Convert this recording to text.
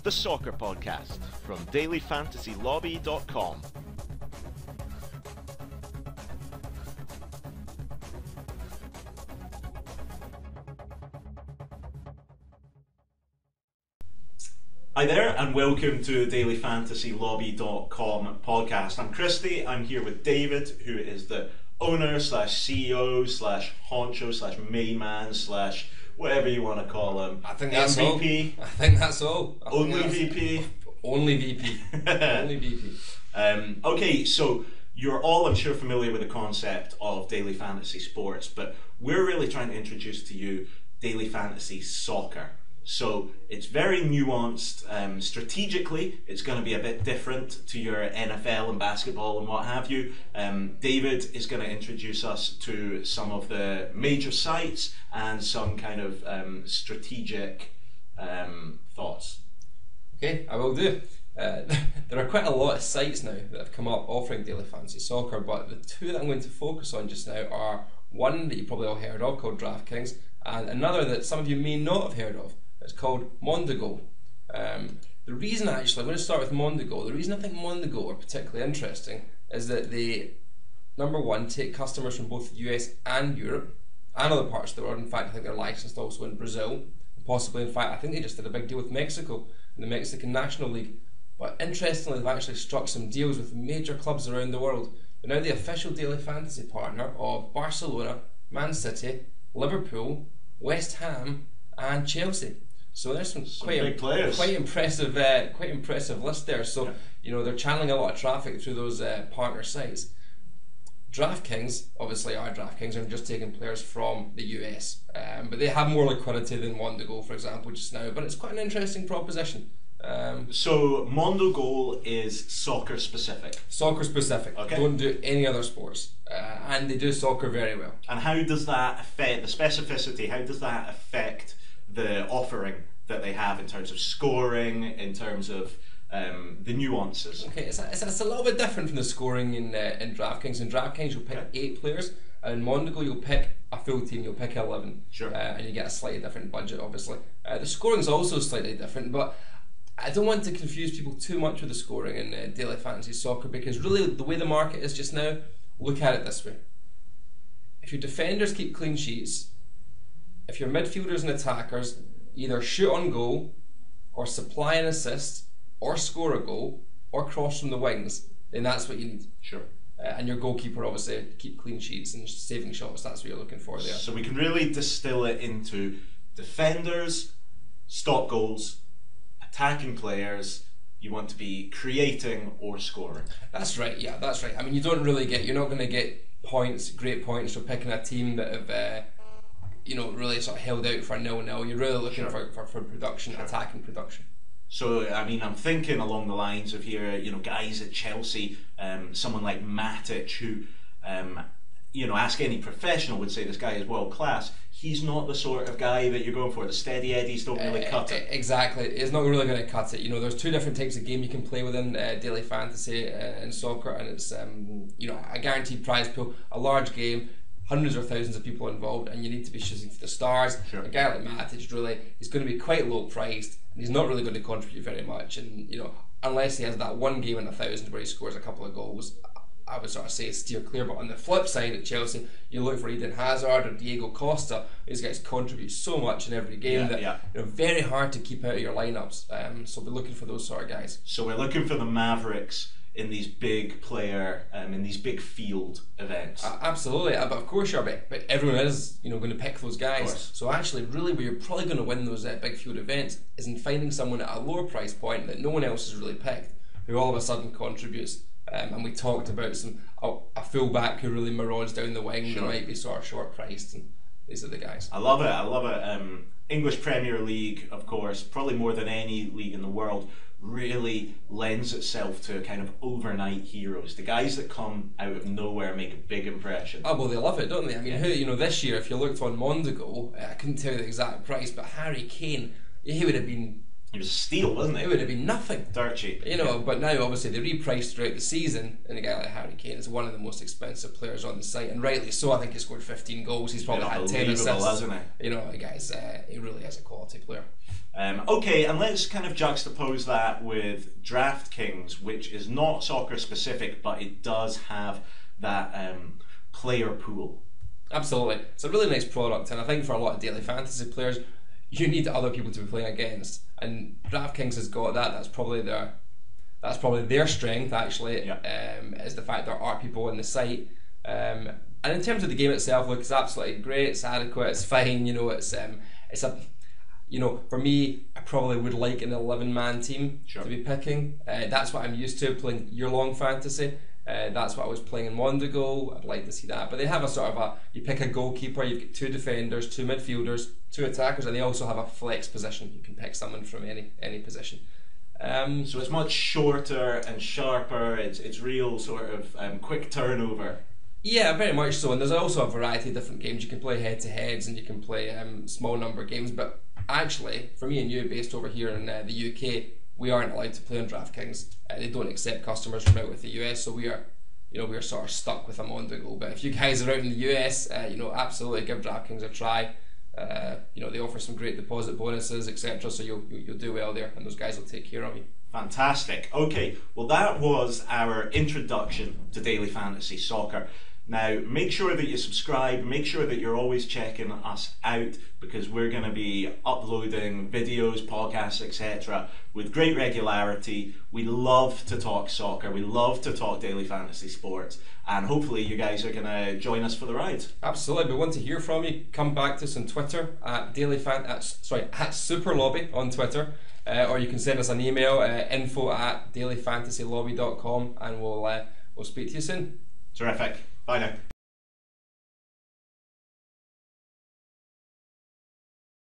the Soccer Podcast from dailyfantasylobby.com. Hi there and welcome to the dailyfantasylobby.com podcast. I'm Christy, I'm here with David, who is the owner slash CEO slash honcho slash main man slash whatever you want to call him. I think that's MVP. all. I think that's all. Only VP. Only VP. Only VP. Okay, so you're all, I'm sure, familiar with the concept of daily fantasy sports, but we're really trying to introduce to you daily fantasy soccer. So it's very nuanced. Strategically, it's going to be a bit different to your NFL and basketball and what have you. David is going to introduce us to some of the major sites and some kind of strategic thoughts. Okay, I will do. There are quite a lot of sites now that have come up offering daily fantasy soccer, but the two that I'm going to focus on just now are one that you probably all heard of called DraftKings, and another that some of you may not have heard of. It's called Mondigo. The reason I'm going to start with Mondigo. The reason I think Mondigo are particularly interesting is that they, number one, take customers from both the US and Europe and other parts of the world. In fact, I think they're licensed also in Brazil. Possibly, in fact, I think they just did a big deal with Mexico in the Mexican National League. But interestingly, they've actually struck some deals with major clubs around the world. They're now the official daily fantasy partner of Barcelona, Man City, Liverpool, West Ham, and Chelsea. So there's some quite impressive list there. So you know, they're channeling a lot of traffic through those partner sites. DraftKings, obviously our DraftKings, are just taking players from the US, but they have more liquidity than Mondigo, for example, just now. But it's quite an interesting proposition. So Mondigo is soccer specific. Soccer specific. Okay. Don't do any other sports, and they do soccer very well. And how does that affect the specificity? How does that affect the offering that they have in terms of scoring, in terms of the nuances? Okay, it's a little bit different from the scoring in DraftKings. In DraftKings, you'll pick 8 players, and in Mondigo, you'll pick a full team. You'll pick 11. Sure. And you get a slightly different budget, obviously. The scoring is also slightly different, but I don't want to confuse people too much with the scoring in daily fantasy soccer, because really the way the market is just now, look at it this way. If your defenders keep clean sheets, if your midfielders and attackers either shoot on goal, or supply an assist, or score a goal, or cross from the wings, then that's what you need. Sure. And your goalkeeper, obviously, keep clean sheets and saving shots. That's what you're looking for there. So we can really distill it into defenders, stop goals, attacking players. You want to be creating or scoring. That's right. Yeah, that's right. I mean, you're not going to get points, great points for picking a team that have really sort of held out for 0-0. You're really looking for production, attacking production. So, I mean, I'm thinking along the lines of here, guys at Chelsea, someone like Matic, who, ask any professional would say this guy is world class. He's not the sort of guy that you're going for. The steady eddies don't really cut it. Exactly, it's not really going to cut it. There's two different types of game you can play within daily fantasy and soccer, and it's a guaranteed prize pool, a large game, hundreds or thousands of people involved, and you need to be shooting for the stars. Sure. A guy like Matic, really, he's going to be quite low priced, and he's not really going to contribute very much. And unless he has that one game in 1,000 where he scores a couple of goals, I would sort of say steer clear. But on the flip side at Chelsea, you look for Eden Hazard or Diego Costa. These guys contribute so much in every game that very hard to keep out of your lineups. So we're looking for those sort of guys. So we're looking for the Mavericks in these big player, in these big field events. Absolutely, but of course you're. But everyone is, going to pick those guys. So actually, really, where you're probably going to win those big field events is in finding someone at a lower price point that no one else has really picked, who all of a sudden contributes. And we talked about a fullback who really marauds down the wing. Sure. That might be sort of short priced, and these are the guys. I love it. English Premier League, of course, probably more than any league in the world, really lends itself to kind of overnight heroes. The guys that come out of nowhere make a big impression. Oh well, they love it, don't they? I mean, this year, if you looked on Mondigo, I couldn't tell you the exact price, but Harry Kane, he would have been It was a steal, wasn't It it? would have been nothing. Dirt cheap. You know, but now obviously they repriced throughout the season, and a guy like Harry Kane is one of the most expensive players on the site, and rightly so. I think he scored 15 goals. He's probably had 10 assists. Hasn't it? You know, the guy's he really is a quality player. Okay, and let's kind of juxtapose that with DraftKings, which is not soccer specific, but it does have that player pool. Absolutely, it's a really nice product, and I think for a lot of daily fantasy players, you need other people to be playing against, and DraftKings has got that. That's probably their strength actually. Yeah. Is the fact there are people on the site. And in terms of the game itself, look, it's absolutely great. It's adequate. It's fine. You know, it's a, you know, for me, I probably would like an 11-man team Sure. to be picking. That's what I'm used to playing year-long fantasy. That's what I was playing in Mondigo. I'd like to see that. But they have a sort of you pick a goalkeeper, you've got 2 defenders, 2 midfielders, 2 attackers, and they also have a flex position. You can pick someone from any position. So it's much shorter and sharper. It's real sort of quick turnover. Yeah, very much so. And there's also a variety of different games. You can play head-to-heads and you can play small number games. But actually, for me and you, based over here in the UK, we aren't allowed to play on DraftKings. They don't accept customers from out with the US, so we are sort of stuck with a Mondigo. But if you guys are out in the US, absolutely give DraftKings a try. They offer some great deposit bonuses, etc. So you'll do well there, and those guys will take care of you. Fantastic. Okay, well that was our introduction to Daily Fantasy Soccer. Now make sure that you subscribe, make sure that you're always checking us out, because we're going to be uploading videos, podcasts, etc. with great regularity. We love to talk soccer, we love to talk daily fantasy sports, and hopefully you guys are going to join us for the ride. Absolutely, we want to hear from you. Come back to us on Twitter at SuperLobby on Twitter, or you can send us an email, info@dailyfantasylobby.com, and we'll speak to you soon. Terrific. Bye now.